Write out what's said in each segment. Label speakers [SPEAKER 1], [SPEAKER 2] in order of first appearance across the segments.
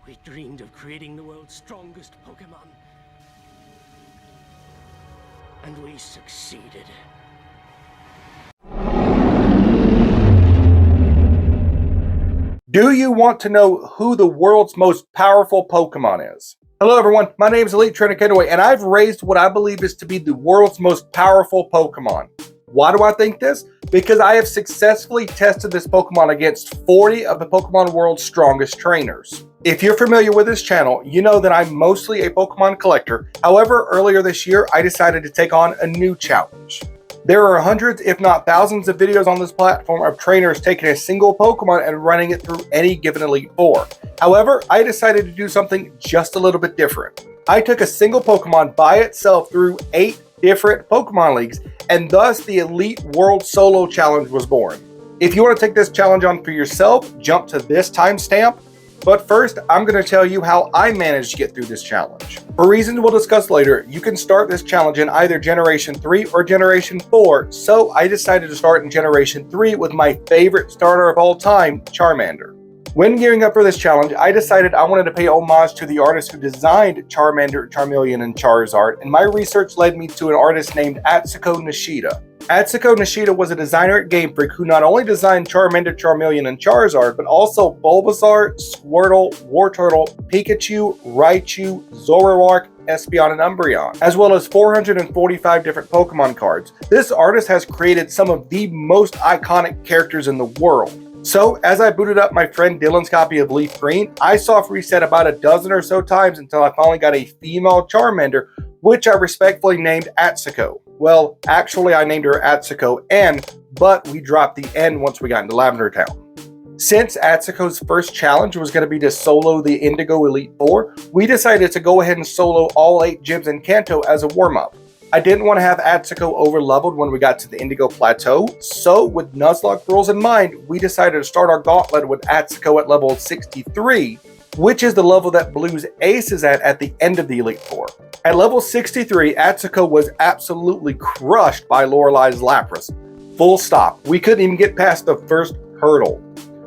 [SPEAKER 1] We dreamed of creating the world's strongest Pokemon. And we succeeded.
[SPEAKER 2] Do you want to know who the world's most powerful Pokemon is? Hello everyone, my name is Elite Trainer Kanto, and I've raised what I believe is to be the world's most powerful Pokemon. Why do I think this? Because I have successfully tested this Pokemon against 40 of the Pokemon world's strongest trainers. If you're familiar with this channel, you know that I'm mostly a Pokemon collector. However, earlier this year, I decided to take on a new challenge. There are hundreds, if not thousands, of videos on this platform of trainers taking a single Pokemon and running it through any given Elite Four. However, I decided to do something just a little bit different. I took a single Pokemon by itself through 8 different Pokemon leagues, and thus the Elite World Solo Challenge was born. If you want to take this challenge on for yourself, jump to this timestamp. But first, I'm going to tell you how I managed to get through this challenge. For reasons we'll discuss later, you can start this challenge in either Generation 3 or Generation 4, so I decided to start in Generation 3 with my favorite starter of all time, Charmander. When gearing up for this challenge, I decided I wanted to pay homage to the artist who designed Charmander, Charmeleon, and Charizard, and my research led me to an artist named Atsuko Nishida. Atsuko Nishida was a designer at Game Freak who not only designed Charmander, Charmeleon, and Charizard, but also Bulbasaur, Squirtle, Wartortle, Pikachu, Raichu, Zoroark, Espeon, and Umbreon, as well as 445 different Pokemon cards. This artist has created some of the most iconic characters in the world. So, as I booted up my friend Dylan's copy of Leaf Green, I soft reset about a dozen or so times until I finally got a female Charmander, which I respectfully named Atsuko. Well, actually I named her Atsuko N, but we dropped the N once we got into Lavender Town. Since Atsuko's first challenge was going to be to solo the Indigo Elite Four, we decided to go ahead and solo all 8 gyms in Kanto as a warm-up. I didn't want to have Atsuko over-leveled when we got to the Indigo Plateau, so with Nuzlocke rules in mind, we decided to start our gauntlet with Atsuko at level 63, which is the level that Blue's Ace is at the end of the Elite Four. At level 63, Atsuko was absolutely crushed by Lorelei's Lapras. Full stop. We couldn't even get past the first hurdle.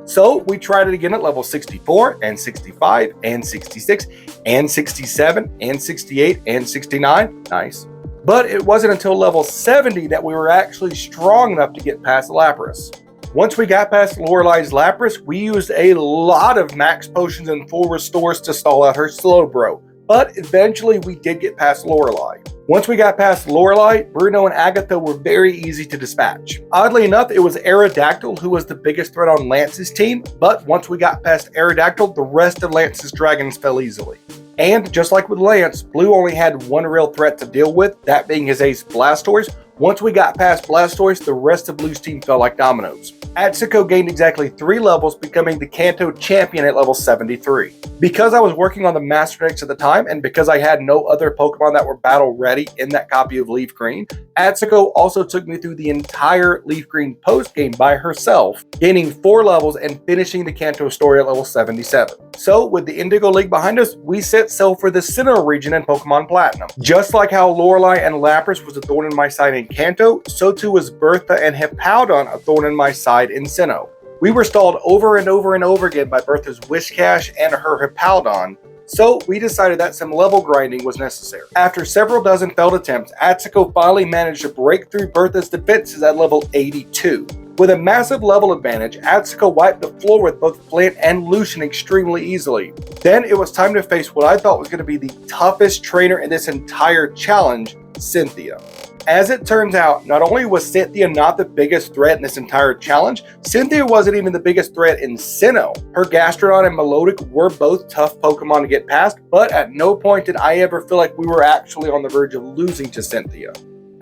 [SPEAKER 2] So we tried it again at level 64, and 65, and 66, and 67, and 68, and 69. Nice. But it wasn't until level 70 that we were actually strong enough to get past Lapras. Once we got past Lorelei's Lapras, we used a lot of max potions and full restores to stall out her Slowbro. But eventually we did get past Lorelei. Once we got past Lorelei, Bruno and Agatha were very easy to dispatch. Oddly enough, it was Aerodactyl who was the biggest threat on Lance's team, but once we got past Aerodactyl, the rest of Lance's dragons fell easily. And just like with Lance, Blue only had one real threat to deal with, that being his ace Blastoise. Once we got past Blastoise, the rest of Blue's team fell like dominoes. Atsuko gained exactly 3 levels, becoming the Kanto champion at level 73. Because I was working on the Master Decks at the time, and because I had no other Pokemon that were battle ready in that copy of Leaf Green, Atsuko also took me through the entire Leaf Green post-game by herself, gaining 4 levels and finishing the Kanto story at level 77. So, with the Indigo League behind us, we set sail for the Sinnoh region in Pokemon Platinum. Just like how Lorelei and Lapras was a thorn in my side in Kanto, so too was Bertha and Hippowdon a thorn in my side in Sinnoh. We were stalled over and over and over again by Bertha's Whiscash and her Hippowdon, so we decided that some level grinding was necessary. After several dozen failed attempts, Atsuko finally managed to break through Bertha's defenses at level 82. With a massive level advantage, Atsuko wiped the floor with both Flint and Lucian extremely easily. Then it was time to face what I thought was going to be the toughest trainer in this entire challenge, Cynthia. As it turns out, not only was Cynthia not the biggest threat in this entire challenge, Cynthia wasn't even the biggest threat in Sinnoh. Her Gastrodon and Melodic were both tough Pokemon to get past, but at no point did I ever feel like we were actually on the verge of losing to Cynthia.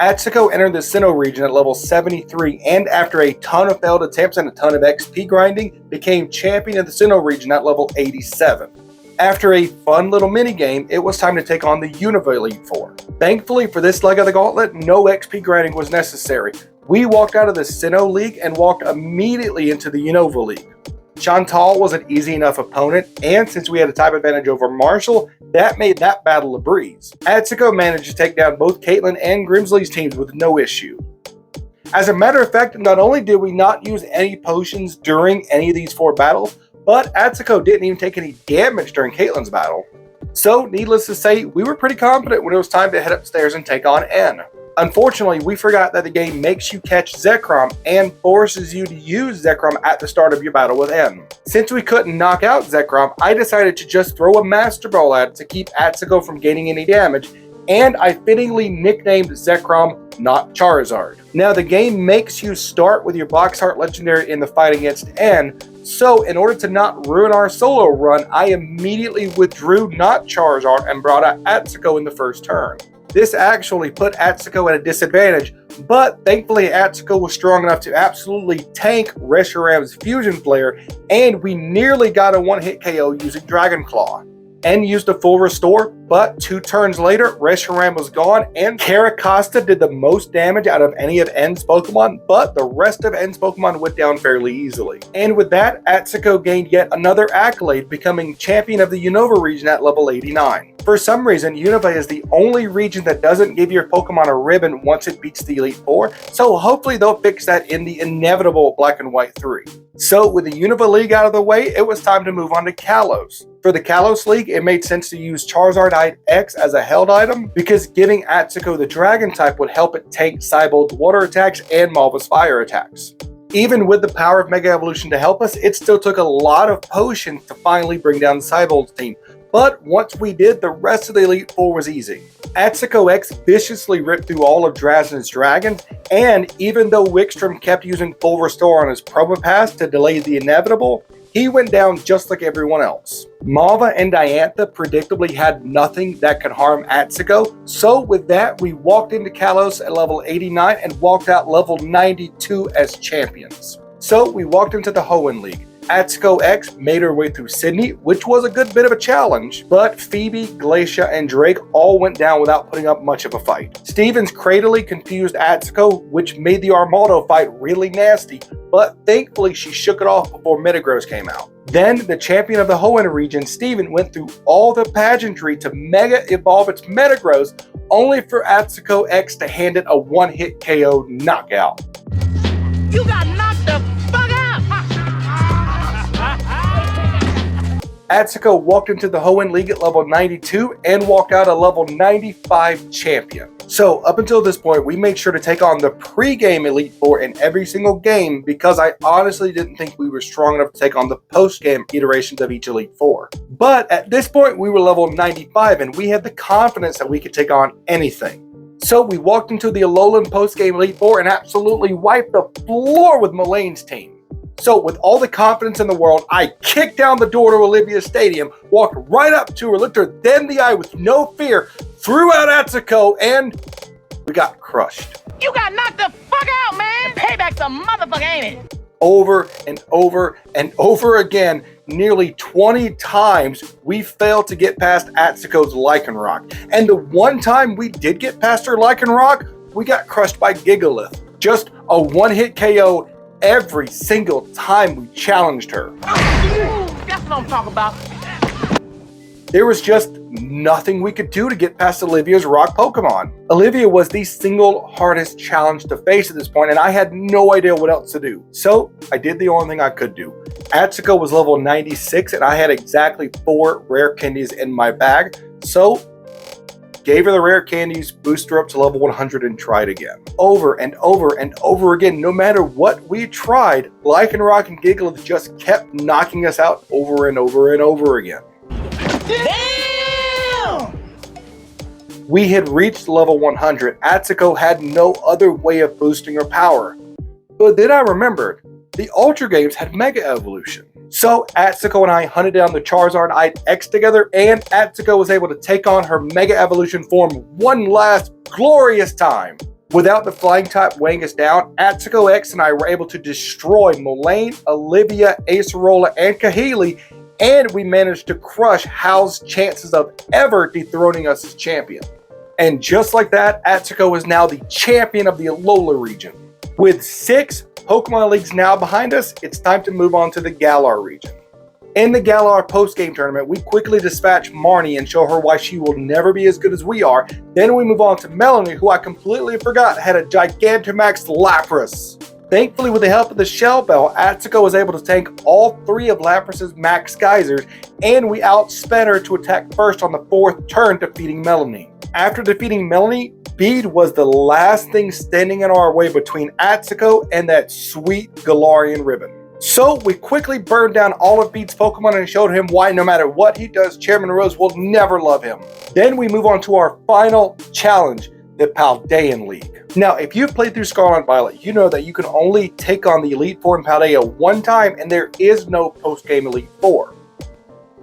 [SPEAKER 2] Atsuko entered the Sinnoh region at level 73, and after a ton of failed attempts and a ton of XP grinding, became champion of the Sinnoh region at level 87. After a fun little minigame, it was time to take on the Unova Elite Four. Thankfully for this leg of the gauntlet, no XP grinding was necessary. We walked out of the Sinnoh League and walked immediately into the Unova League. Chantal was an easy enough opponent, and since we had a type advantage over Marshall, that made that battle a breeze. Atsuko managed to take down both Caitlyn and Grimsley's teams with no issue. As a matter of fact, not only did we not use any potions during any of these 4 battles, but Atsuko didn't even take any damage during Caitlyn's battle. So, needless to say, we were pretty confident when it was time to head upstairs and take on N. Unfortunately, we forgot that the game makes you catch Zekrom and forces you to use Zekrom at the start of your battle with N. Since we couldn't knock out Zekrom, I decided to just throw a Master Ball at it to keep Atsuko from gaining any damage, and I fittingly nicknamed Zekrom not Charizard. Now, the game makes you start with your Box Heart Legendary in the fight against N, so in order to not ruin our solo run, I immediately withdrew not Charizard and brought out Atsuko in the first turn. This actually put Atsuko at a disadvantage, but thankfully Atsuko was strong enough to absolutely tank Reshiram's Fusion Flare, and we nearly got a one-hit KO using Dragon Claw. N used a full restore, but 2 turns later, Reshiram was gone, and Caracosta did the most damage out of any of N's Pokemon, but the rest of N's Pokemon went down fairly easily. And with that, Atsuko gained yet another accolade, becoming champion of the Unova region at level 89. For some reason, Unova is the only region that doesn't give your Pokemon a ribbon once it beats the Elite Four, so hopefully they'll fix that in the inevitable Black and White 3. So with the Unova League out of the way, it was time to move on to Kalos. For the Kalos League, it made sense to use Charizard X as a held item because giving Atsuko the Dragon type would help it tank Cybold's water attacks and Malva's fire attacks. Even with the power of Mega Evolution to help us, it still took a lot of potions to finally bring down Cybold's team. But once we did, the rest of the Elite Four was easy. Atsuko X viciously ripped through all of Drazen's dragons, and even though Wickstrom kept using full restore on his Probopass to delay the inevitable, he went down just like everyone else. Malva and Diantha predictably had nothing that could harm Atsuko, so with that we walked into Kalos at level 89 and walked out level 92 as champions. So we walked into the Hoenn League. Atsuko X made her way through Sydney, which was a good bit of a challenge, but Phoebe, Glacia, and Drake all went down without putting up much of a fight. Stevens cradily confused Atsuko, which made the Armaldo fight really nasty, but thankfully she shook it off before Metagross came out. Then, the champion of the Hoenn region, Steven, went through all the pageantry to Mega Evolve its Metagross, only for Atsuko X to hand it a one-hit KO knockout.
[SPEAKER 3] You got knocked the fuck out!
[SPEAKER 2] Atsuko walked into the Hoenn League at level 92 and walked out a level 95 champion. So up until this point, we made sure to take on the pre-game Elite Four in every single game because I honestly didn't think we were strong enough to take on the post-game iterations of each Elite Four. But at this point, we were level 95 and we had the confidence that we could take on anything. So we walked into the Alolan post-game Elite Four and absolutely wiped the floor with Mullane's team. So with all the confidence in the world, I kicked down the door to Olivia Stadium, walked right up to her, looked her dead in the eye with no fear, threw out Atsuko, and we got crushed.
[SPEAKER 3] You got knocked the fuck out, man! Payback's a motherfucker, ain't it?
[SPEAKER 2] Over and over and over again, nearly 20 times, we failed to get past Atsuko's Lycanroc. And the one time we did get past her Lycanroc, we got crushed by Gigalith. Just a one-hit KO every single time we challenged her.
[SPEAKER 3] Ooh, that's what I'm talking about.
[SPEAKER 2] There was just nothing we could do to get past Olivia's rock Pokemon. Olivia was the single hardest challenge to face at this point, and I had no idea what else to do. So I did the only thing I could do. Atsuko was level 96, and I had exactly 4 rare candies in my bag. So gave her the rare candies, boosted her up to level 100, and tried again. Over and over and over again, no matter what we tried, Lycanroc and Gigalith just kept knocking us out over and over and over again.
[SPEAKER 3] Damn!
[SPEAKER 2] We had reached level 100. Atsuko had no other way of boosting her power. But then I remembered, the Ultra Games had Mega Evolution. So Atsuko and I hunted down the Charizard and I X together, and Atsuko was able to take on her Mega Evolution form one last glorious time. Without the flying type weighing us down, Atsuko X and I were able to destroy Mullane, Olivia, Acerola, and Kahili, and we managed to crush Hal's chances of ever dethroning us as champion. And just like that, Atsuko is now the champion of the Alola region. With 6 Pokemon Leagues now behind us, it's time to move on to the Galar region. In the Galar post-game tournament, we quickly dispatch Marnie and show her why she will never be as good as we are. Then we move on to Melanie, who I completely forgot had a Gigantamax Lapras. Thankfully, with the help of the Shell Bell, Atsuko was able to tank all 3 of Lapras's max geysers, and we outsped her to attack first on the 4th turn, defeating Melanie. After defeating Melanie, Bead was the last thing standing in our way between Atsuko and that sweet Galarian ribbon. So we quickly burned down all of Bead's Pokemon and showed him why no matter what he does, Chairman Rose will never love him. Then we move on to our final challenge, the Paldean League. Now, if you've played through Scarlet and Violet, you know that you can only take on the Elite Four in Paldea one time, and there is no post-game Elite Four.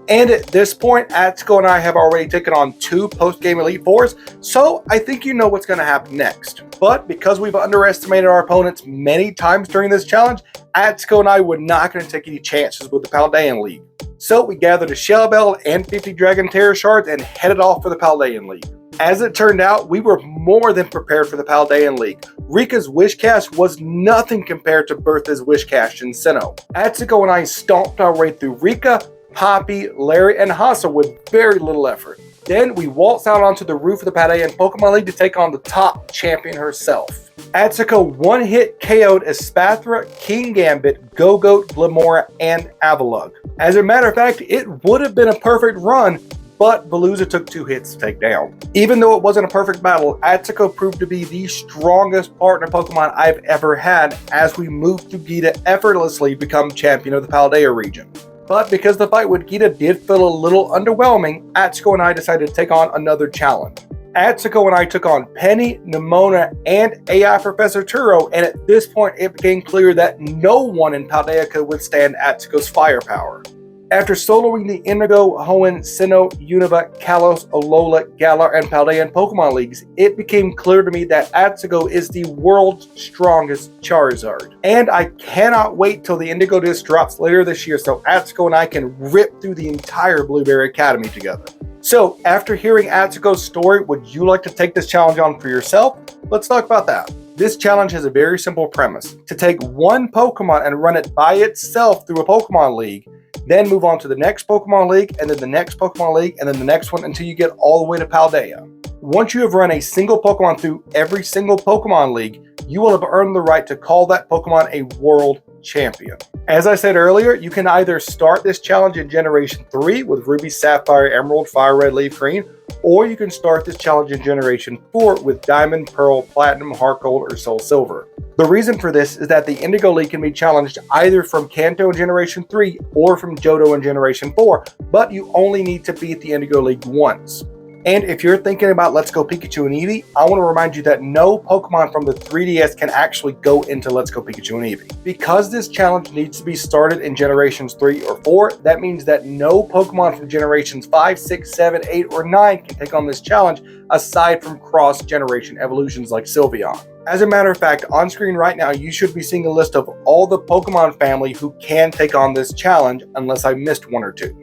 [SPEAKER 2] And at this point, Atsuko and I have already taken on 2 post-game Elite Fours, so I think you know what's going to happen next. But because we've underestimated our opponents many times during this challenge, Atsuko and I were not going to take any chances with the Paldean League. So we gathered a Shell Bell and 50 Dragon Terror Shards and headed off for the Paldean League. As it turned out, we were more than prepared for the Paldean League. Rika's Wish Cast was nothing compared to Bertha's Wish Cast in Sinnoh. Atsuko and I stomped our way through Rika, Poppy, Larry, and Hasa with very little effort. Then we waltzed out onto the roof of the Paldean Pokemon League to take on the top champion herself. Atsuko one-hit KO'd Espathra, King Gambit, Go-Goat, Glamora, and Avalugg. As a matter of fact, it would have been a perfect run, but Veluza took 2 hits to take down. Even though it wasn't a perfect battle, Atsuko proved to be the strongest partner Pokemon I've ever had as we moved through Gita effortlessly become champion of the Paldea region. But because the fight with Gita did feel a little underwhelming, Atsuko and I decided to take on another challenge. Atsuko and I took on Penny, Nimona, and AI Professor Turo, and at this point it became clear that no one in Paldea could withstand Atsuko's firepower. After soloing the Indigo, Hoenn, Sinnoh, Unova, Kalos, Alola, Galar, and Paldean Pokemon Leagues, it became clear to me that Atsuko is the world's strongest Charizard. And I cannot wait till the Indigo Disc drops later this year so Atsuko and I can rip through the entire Blueberry Academy together. So, after hearing Atsuko's story, would you like to take this challenge on for yourself? Let's talk about that. This challenge has a very simple premise: to take one Pokemon and run it by itself through a Pokemon League, then move on to the next Pokemon League, and then the next Pokemon League, and then the next one until you get all the way to Paldea. Once you have run a single Pokemon through every single Pokemon League, you will have earned the right to call that Pokemon a World Champion. As I said earlier, you can either start this challenge in Generation 3 with Ruby, Sapphire, Emerald, Fire Red, Leaf Green, or you can start this challenge in Generation 4 with Diamond, Pearl, Platinum, Heart Gold, or Soul Silver. The reason for this is that the Indigo League can be challenged either from Kanto in Generation 3 or from Johto in Generation 4, but you only need to beat the Indigo League once. And if you're thinking about Let's Go Pikachu and Eevee, I want to remind you that no Pokemon from the 3DS can actually go into Let's Go Pikachu and Eevee. Because this challenge needs to be started in Generations 3 or 4, that means that no Pokemon from Generations 5, 6, 7, 8, or 9 can take on this challenge aside from cross-generation evolutions like Sylveon. As a matter of fact, on screen right now, you should be seeing a list of all the Pokemon family who can take on this challenge, unless I missed one or two.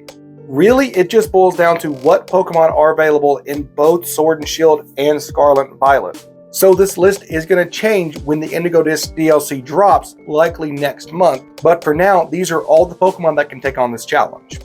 [SPEAKER 2] Really, it just boils down to what Pokemon are available in both Sword and Shield and Scarlet and Violet. So this list is going to change when the Indigo Disc DLC drops, likely next month, but for now, these are all the Pokemon that can take on this challenge.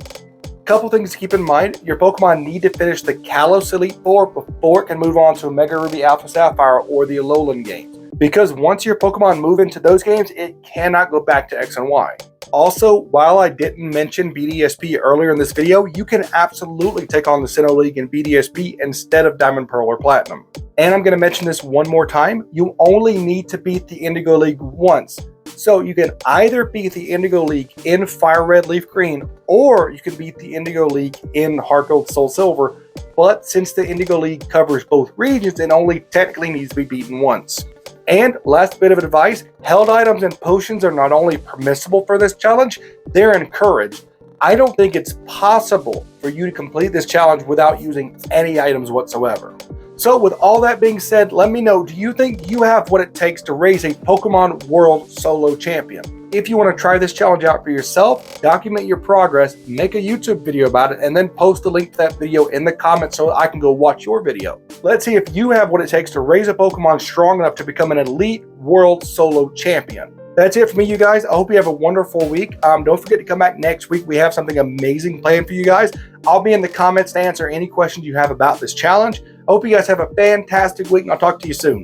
[SPEAKER 2] Couple things to keep in mind: your Pokemon need to finish the Kalos Elite Four before it can move on to Mega Ruby, Alpha Sapphire, or the Alolan games. Because once your Pokemon move into those games, it cannot go back to X and Y. Also, while I didn't mention BDSP earlier in this video, you can absolutely take on the Sinnoh League in BDSP instead of Diamond, Pearl, or Platinum. And I'm going to mention this one more time: you only need to beat the Indigo League once. So you can either beat the Indigo League in Fire Red, Leaf Green, or you can beat the Indigo League in Heart Gold, Soul Silver. But since the Indigo League covers both regions, it only technically needs to be beaten once. And last bit of advice: held items and potions are not only permissible for this challenge, they're encouraged. I don't think it's possible for you to complete this challenge without using any items whatsoever. So with all that being said, let me know, do you think you have what it takes to raise a Pokemon World Solo Champion? If you want to try this challenge out for yourself, document your progress, make a YouTube video about it, and then post the link to that video in the comments so I can go watch your video. Let's see if you have what it takes to raise a Pokemon strong enough to become an elite World Solo Champion. That's it for me, you guys. I hope you have a wonderful week. Don't forget to come back next week. We have something amazing planned for you guys. I'll be in the comments to answer any questions you have about this challenge. I hope you guys have a fantastic week, and I'll talk to you soon.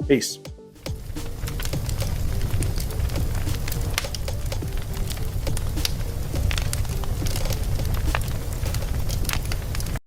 [SPEAKER 2] Peace.